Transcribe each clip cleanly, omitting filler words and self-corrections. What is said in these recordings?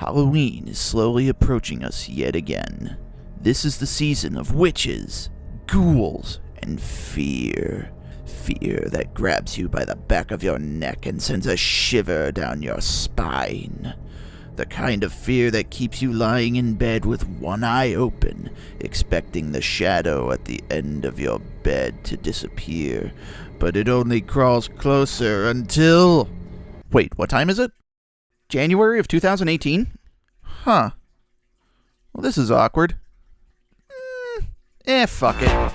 Halloween is slowly approaching us yet again. This is the season of witches, ghouls, and fear. Fear that grabs you by the back of your neck and sends a shiver down your spine. The kind of fear that keeps you lying in bed with one eye open, expecting the shadow at the end of your bed to disappear. But it only crawls closer until... Wait, what time is it? January of 2018? Huh. Well, this is awkward. Fuck it.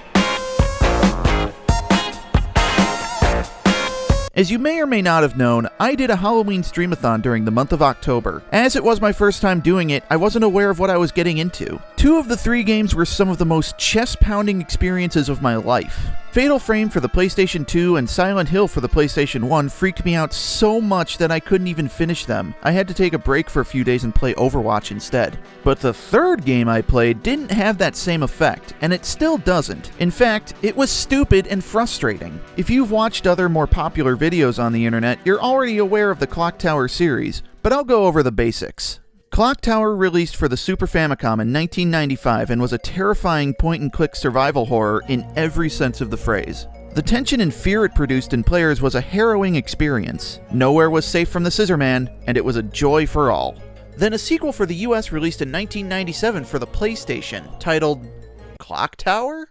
As you may or may not have known, I did a Halloween streamathon during the month of October. As it was my first time doing it, I wasn't aware of what I was getting into. 2 of the 3 games were some of the most chest-pounding experiences of my life. Fatal Frame for the PlayStation 2 and Silent Hill for the PlayStation 1 freaked me out so much that I couldn't even finish them. I had to take a break for a few days and play Overwatch instead. But the 3rd game I played didn't have that same effect, and it still doesn't. In fact, it was stupid and frustrating. If you've watched other more popular videos on the internet, you're already aware of the Clock Tower series, but I'll go over the basics. Clock Tower released for the Super Famicom in 1995 and was a terrifying point-and-click survival horror in every sense of the phrase. The tension and fear it produced in players was a harrowing experience. Nowhere was safe from the Scissor Man, and it was a joy for all. Then a sequel for the US released in 1997 for the PlayStation, titled Clock Tower?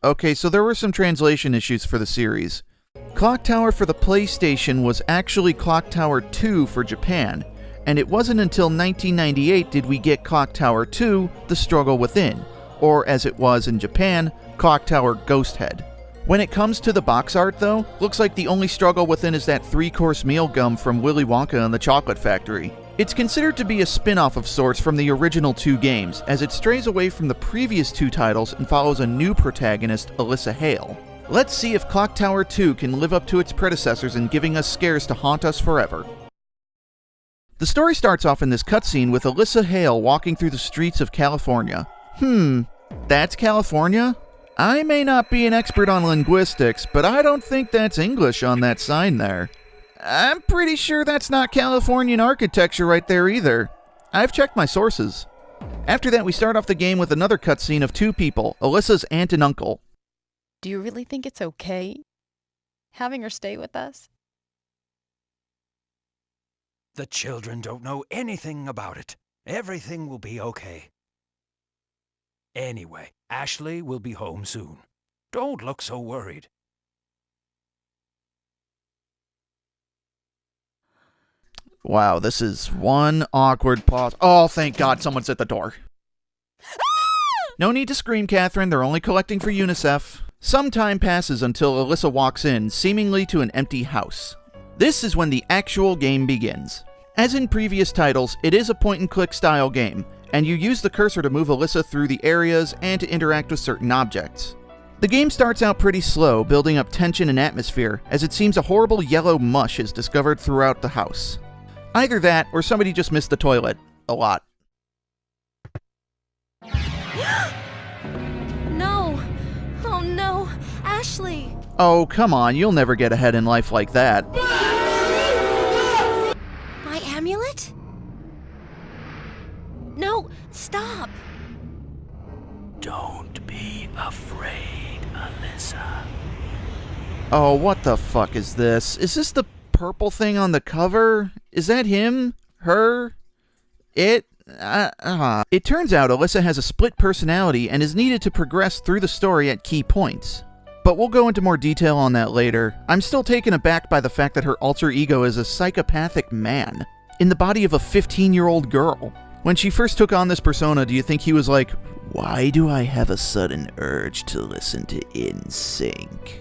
Okay, so there were some translation issues for the series. Clock Tower for the PlayStation was actually Clock Tower 2 for Japan, and it wasn't until 1998 did we get Clock Tower 2, The Struggle Within, or as it was in Japan, Clock Tower Ghost Head. When it comes to the box art though, looks like the only struggle within is that 3-course meal gum from Willy Wonka and the Chocolate Factory. It's considered to be a spin-off of sorts from the original 2 games, as it strays away from the previous 2 titles and follows a new protagonist, Alyssa Hale. Let's see if Clock Tower 2 can live up to its predecessors in giving us scares to haunt us forever. The story starts off in this cutscene with Alyssa Hale walking through the streets of California. That's California? I may not be an expert on linguistics, but I don't think that's English on that sign there. I'm pretty sure that's not Californian architecture right there either. I've checked my sources. After that, we start off the game with another cutscene of 2 people, Alyssa's aunt and uncle. Do you really think it's okay having her stay with us? The children don't know anything about it. Everything will be okay. Anyway, Ashley will be home soon. Don't look so worried. Wow, this is one awkward pause. Oh, thank God someone's at the door. No need to scream, Catherine. They're only collecting for UNICEF. Some time passes until Alyssa walks in, seemingly to an empty house. This is when the actual game begins. As in previous titles, it is a point-and-click style game, and you use the cursor to move Alyssa through the areas and to interact with certain objects. The game starts out pretty slow, building up tension and atmosphere, as it seems a horrible yellow mush is discovered throughout the house. Either that, or somebody just missed the toilet. A lot. No! Oh no! Ashley! Oh, come on, you'll never get ahead in life like that. My amulet? No! Stop! Don't be afraid, Alyssa. Oh, what the fuck is this? Is this the purple thing on the cover? Is that him? Her? It? It turns out Alyssa has a split personality and is needed to progress through the story at key points. But we'll go into more detail on that later. I'm still taken aback by the fact that her alter ego is a psychopathic man, in the body of a 15-year-old girl. When she first took on this persona, do you think he was like, why do I have a sudden urge to listen to NSYNC?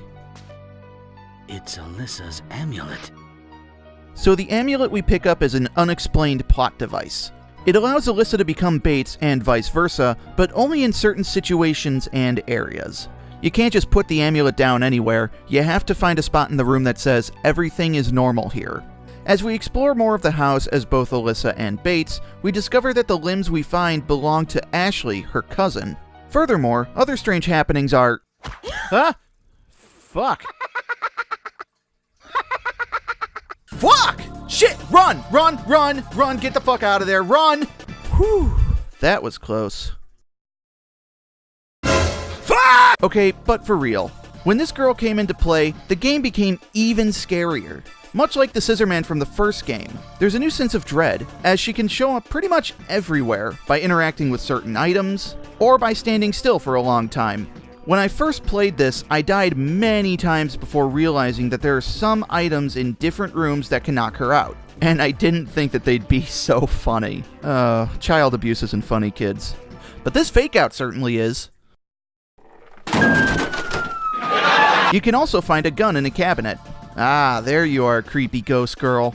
It's Alyssa's amulet. So the amulet we pick up is an unexplained plot device. It allows Alyssa to become Bates and vice versa, but only in certain situations and areas. You can't just put the amulet down anywhere, you have to find a spot in the room that says, everything is normal here. As we explore more of the house as both Alyssa and Bates, we discover that the limbs we find belong to Ashley, her cousin. Furthermore, other strange happenings are... Fuck. Fuck! Shit! Run! Run! Run! Run! Get the fuck out of there! Run! Whew. That was close. Fuck! Okay, but for real. When this girl came into play, the game became even scarier. Much like the Scissorman from the first game, there's a new sense of dread, as she can show up pretty much everywhere by interacting with certain items, or by standing still for a long time. When I first played this, I died many times before realizing that there are some items in different rooms that can knock her out, and I didn't think that they'd be so funny. Child abuse isn't funny, kids. But this fake-out certainly is. You can also find a gun in a cabinet. Ah, there you are, creepy ghost girl.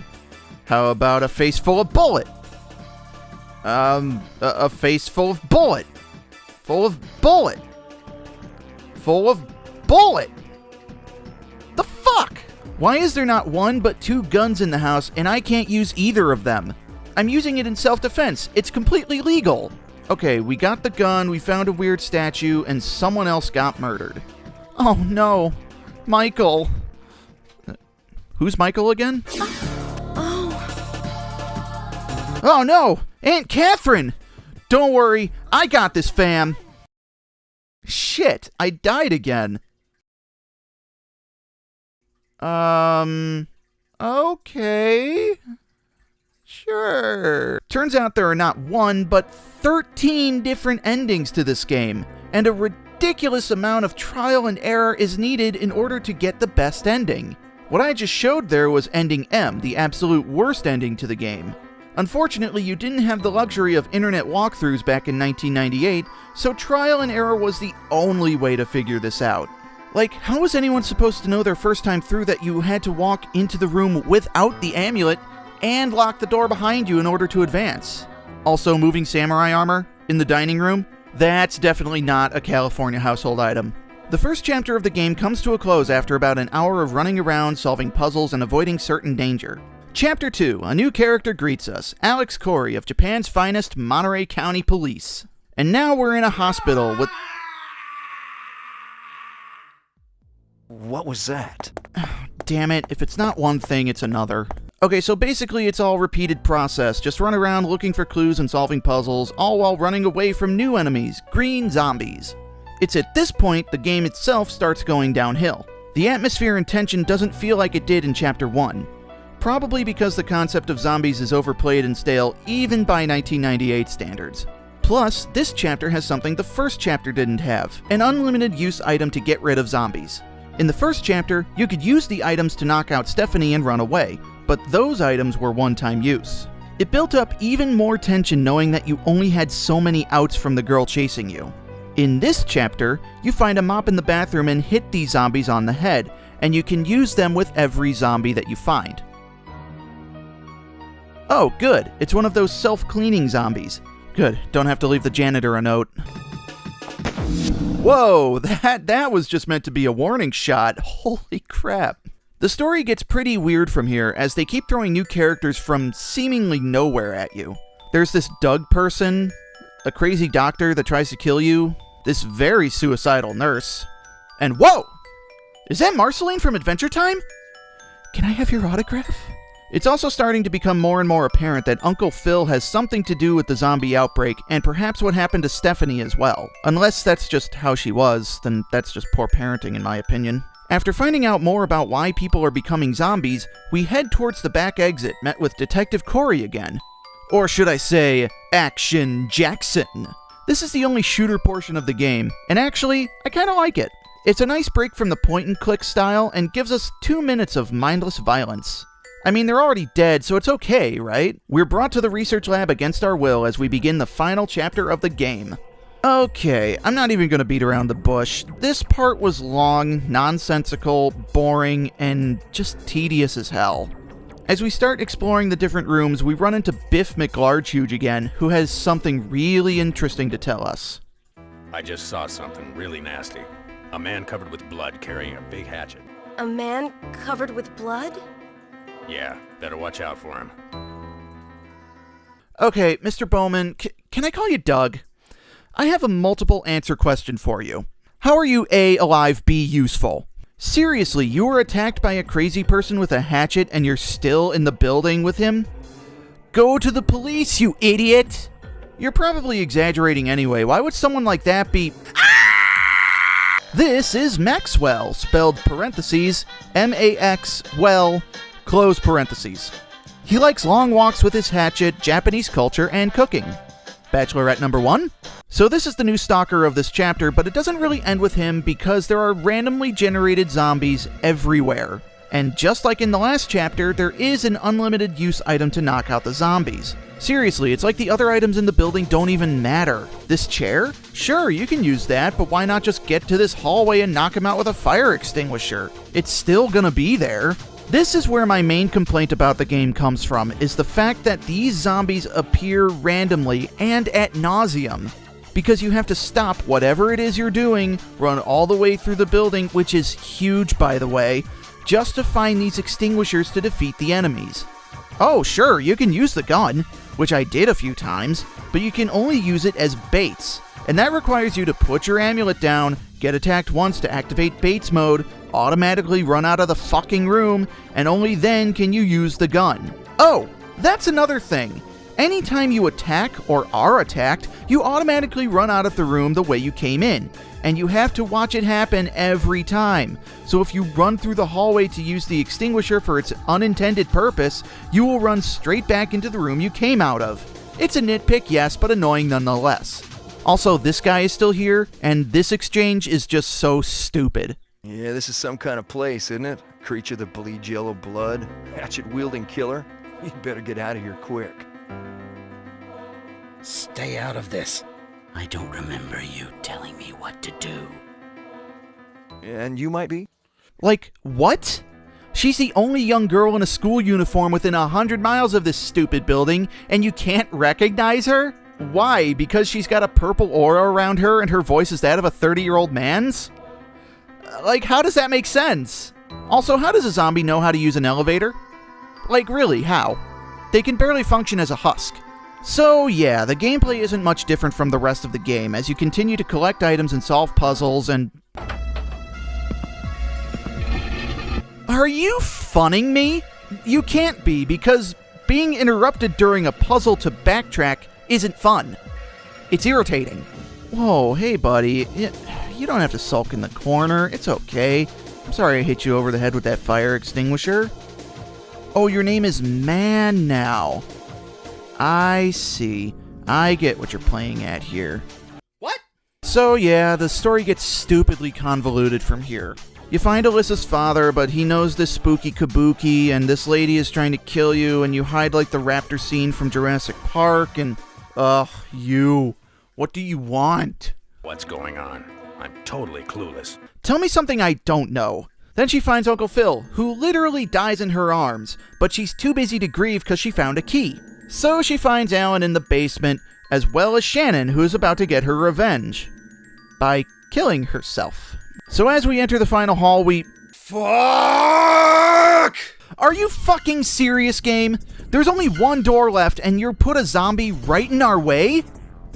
How about a face full of bullet? A face full of bullet. Full of bullet. Full of bullet. The fuck? Why is there not one but two guns in the house and I can't use either of them? I'm using it in self-defense. It's completely legal. Okay, we got the gun, we found a weird statue, and someone else got murdered. Oh no. Michael. Who's Michael again? Oh no! Aunt Catherine! Don't worry, I got this, fam. Shit, I died again. Okay. Sure. Turns out there are not one, but 13 different endings to this game, and a ridiculous amount of trial and error is needed in order to get the best ending. What I just showed there was ending M, the absolute worst ending to the game. Unfortunately, you didn't have the luxury of internet walkthroughs back in 1998, so trial and error was the only way to figure this out. Like, how was anyone supposed to know their first time through that you had to walk into the room without the amulet and lock the door behind you in order to advance? Also, moving samurai armor in the dining room? That's definitely not a California household item. The first chapter of the game comes to a close after about an hour of running around, solving puzzles, and avoiding certain danger. Chapter 2, a new character greets us, Alex Corey of Japan's finest Monterey County Police. And now we're in a hospital with... What was that? Damn it, if it's not one thing, it's another. Okay, so basically it's all repeated process, just run around looking for clues and solving puzzles, all while running away from new enemies, green zombies. It's at this point the game itself starts going downhill. The atmosphere and tension doesn't feel like it did in Chapter 1. Probably because the concept of zombies is overplayed and stale even by 1998 standards. Plus, this chapter has something the first chapter didn't have, an unlimited use item to get rid of zombies. In the first chapter, you could use the items to knock out Stephanie and run away, but those items were one-time use. It built up even more tension knowing that you only had so many outs from the girl chasing you. In this chapter, you find a mop in the bathroom and hit these zombies on the head, and you can use them with every zombie that you find. Oh, good. It's one of those self-cleaning zombies. Good. Don't have to leave the janitor a note. Whoa, that was just meant to be a warning shot. Holy crap. The story gets pretty weird from here as they keep throwing new characters from seemingly nowhere at you. There's this Doug person, a crazy doctor that tries to kill you, this very suicidal nurse, and whoa! Is that Marceline from Adventure Time? Can I have your autograph? It's also starting to become more and more apparent that Uncle Phil has something to do with the zombie outbreak, and perhaps what happened to Stephanie as well. Unless that's just how she was, then that's just poor parenting in my opinion. After finding out more about why people are becoming zombies, we head towards the back exit, met with Detective Corey again. Or should I say, Action Jackson. This is the only shooter portion of the game, and actually, I kinda like it. It's a nice break from the point-and-click style, and gives us 2 minutes of mindless violence. I mean, they're already dead, so it's okay, right? We're brought to the research lab against our will as we begin the final chapter of the game. Okay, I'm not even gonna beat around the bush. This part was long, nonsensical, boring, and just tedious as hell. As we start exploring the different rooms, we run into Biff McLargehuge again, who has something really interesting to tell us. I just saw something really nasty. A man covered with blood carrying a big hatchet. A man covered with blood? Yeah, better watch out for him. Okay, Mr. Bowman, can I call you Doug? I have a multiple answer question for you. How are you A, alive, B, useful? Seriously, you were attacked by a crazy person with a hatchet and you're still in the building with him? Go to the police, you idiot! You're probably exaggerating anyway. Why would someone like that be... This is Maxwell, spelled parentheses, M-A-X, well, close parentheses. He likes long walks with his hatchet, Japanese culture, and cooking. Bachelorette number 1? So this is the new stalker of this chapter, but it doesn't really end with him because there are randomly generated zombies everywhere. And just like in the last chapter, there is an unlimited use item to knock out the zombies. Seriously, it's like the other items in the building don't even matter. This chair? Sure, you can use that, but why not just get to this hallway and knock him out with a fire extinguisher? It's still gonna be there. This is where my main complaint about the game comes from, is the fact that these zombies appear randomly and ad nauseum. Because you have to stop whatever it is you're doing, run all the way through the building, which is huge by the way, just to find these extinguishers to defeat the enemies. Oh sure, you can use the gun, which I did a few times, but you can only use it as baits. And that requires you to put your amulet down, get attacked once to activate baits mode, automatically run out of the fucking room, and only then can you use the gun. Oh, that's another thing. Anytime you attack or are attacked, you automatically run out of the room the way you came in, and you have to watch it happen every time. So if you run through the hallway to use the extinguisher for its unintended purpose, you will run straight back into the room you came out of. It's a nitpick, yes, but annoying nonetheless. Also, this guy is still here, and this exchange is just so stupid. Yeah, this is some kind of place, isn't it? Creature that bleeds yellow blood, hatchet-wielding killer. You'd better get out of here quick. Stay out of this. I don't remember you telling me what to do. And you might be? Like, what? She's the only young girl in a school uniform within 100 miles of this stupid building, and you can't recognize her? Why? Because she's got a purple aura around her and her voice is that of a 30-year-old man's? Like, how does that make sense? Also, how does a zombie know how to use an elevator? Like, really, how? They can barely function as a husk. So yeah, the gameplay isn't much different from the rest of the game, as you continue to collect items and solve puzzles and... Are you funning me? You can't be, because being interrupted during a puzzle to backtrack isn't fun. It's irritating. Whoa, hey buddy, you don't have to sulk in the corner, it's okay. I'm sorry I hit you over the head with that fire extinguisher. Oh, your name is Man now. I see. I get what you're playing at here. What? So yeah, the story gets stupidly convoluted from here. You find Alyssa's father, but he knows this spooky kabuki, and this lady is trying to kill you, and you hide like the raptor scene from Jurassic Park, and... Ugh, you. What do you want? What's going on? I'm totally clueless. Tell me something I don't know. Then she finds Uncle Phil, who literally dies in her arms, but she's too busy to grieve because she found a key. So she finds Alan in the basement, as well as Shannon, who is about to get her revenge. By killing herself. So as we enter the final hall, we... Fuck! Are you fucking serious, game? There's only one door left, and you're put a zombie right in our way?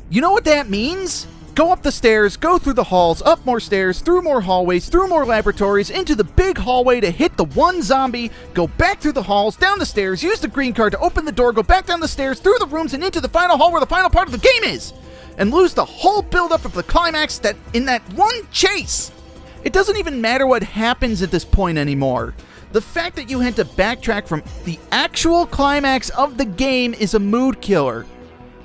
You know what that means? Go up the stairs, go through the halls, up more stairs, through more hallways, through more laboratories, into the big hallway to hit the one zombie, go back through the halls, down the stairs, use the green card to open the door, go back down the stairs, through the rooms, and into the final hall where the final part of the game is! And lose the whole build-up of the climax that in that one chase! It doesn't even matter what happens at this point anymore. The fact that you had to backtrack from the actual climax of the game is a mood killer.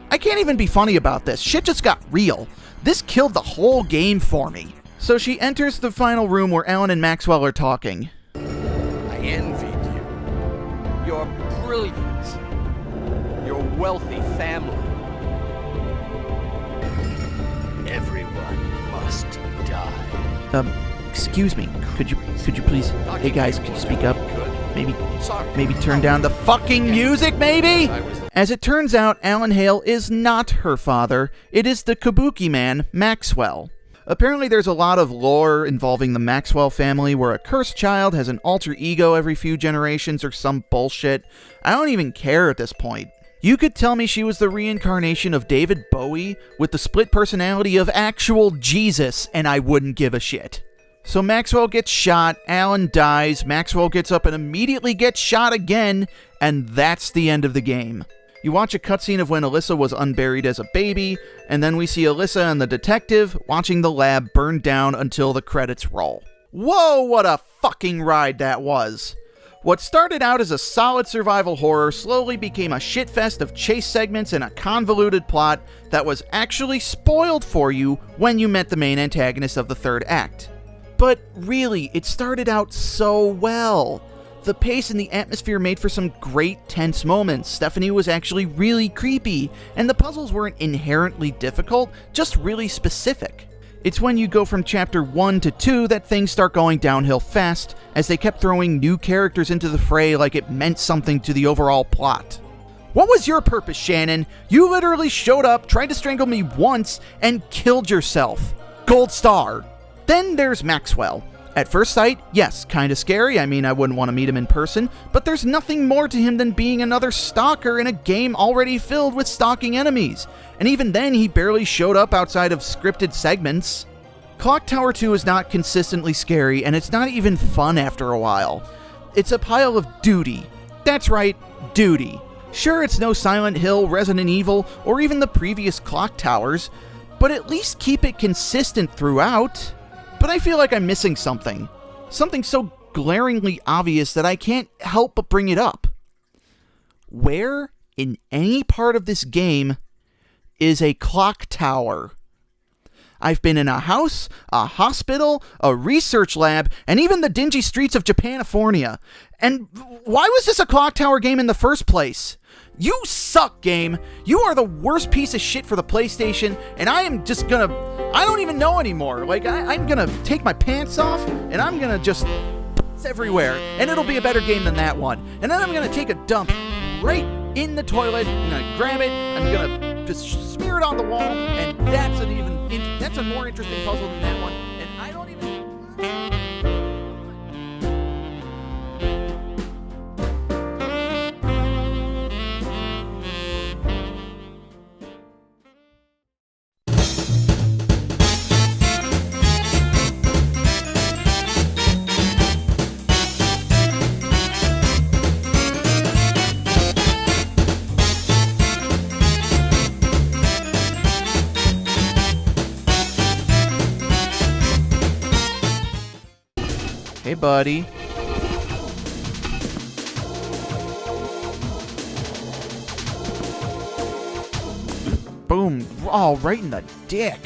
I can't even be funny about this. Shit just got real. This killed the whole game for me. So she enters the final room where Alan and Maxwell are talking. I envied you. Your brilliance. Your wealthy family. Everyone must die. Excuse me. Could you please... Hey guys, could you speak up? Maybe turn down the fucking music, maybe? As it turns out, Alan Hale is not her father. It is the Kabuki man, Maxwell. Apparently there's a lot of lore involving the Maxwell family where a cursed child has an alter ego every few generations or some bullshit. I don't even care at this point. You could tell me she was the reincarnation of David Bowie with the split personality of actual Jesus, and I wouldn't give a shit. So Maxwell gets shot, Alan dies, Maxwell gets up and immediately gets shot again, and that's the end of the game. You watch a cutscene of when Alyssa was unburied as a baby, and then we see Alyssa and the detective watching the lab burn down until the credits roll. Whoa, what a fucking ride that was! What started out as a solid survival horror slowly became a shitfest of chase segments and a convoluted plot that was actually spoiled for you when you met the main antagonist of the third act. But really, it started out so well. The pace and the atmosphere made for some great tense moments. Stephanie was actually really creepy, and the puzzles weren't inherently difficult, just really specific. It's when you go from chapter 1 to 2 that things start going downhill fast, as they kept throwing new characters into the fray like it meant something to the overall plot. What was your purpose, Shannon? You literally showed up, tried to strangle me once, and killed yourself. Gold star. Then there's Maxwell. At first sight, yes, kinda scary. I mean, I wouldn't want to meet him in person, but there's nothing more to him than being another stalker in a game already filled with stalking enemies. And even then, he barely showed up outside of scripted segments. Clock Tower 2 is not consistently scary, and it's not even fun after a while. It's a pile of duty. That's right, duty. Sure, it's no Silent Hill, Resident Evil, or even the previous Clock Towers, but at least keep it consistent throughout. But I feel like I'm missing something. Something so glaringly obvious that I can't help but bring it up. Where, in any part of this game, is a clock tower? I've been in a house, a hospital, a research lab, and even the dingy streets of Japanifornia. And why was this a clock tower game in the first place? You suck, game. You are the worst piece of shit for the PlayStation, and I am just gonna... I don't even know anymore. Like, I'm gonna take my pants off, and I'm gonna just... It's everywhere, and it'll be a better game than that one. And then I'm gonna take a dump right in the toilet, I'm gonna grab it, I'm gonna just smear it on the wall, and that's that's a more interesting puzzle than that one, and I don't even... Hey, buddy. Boom. Oh, right in the dick.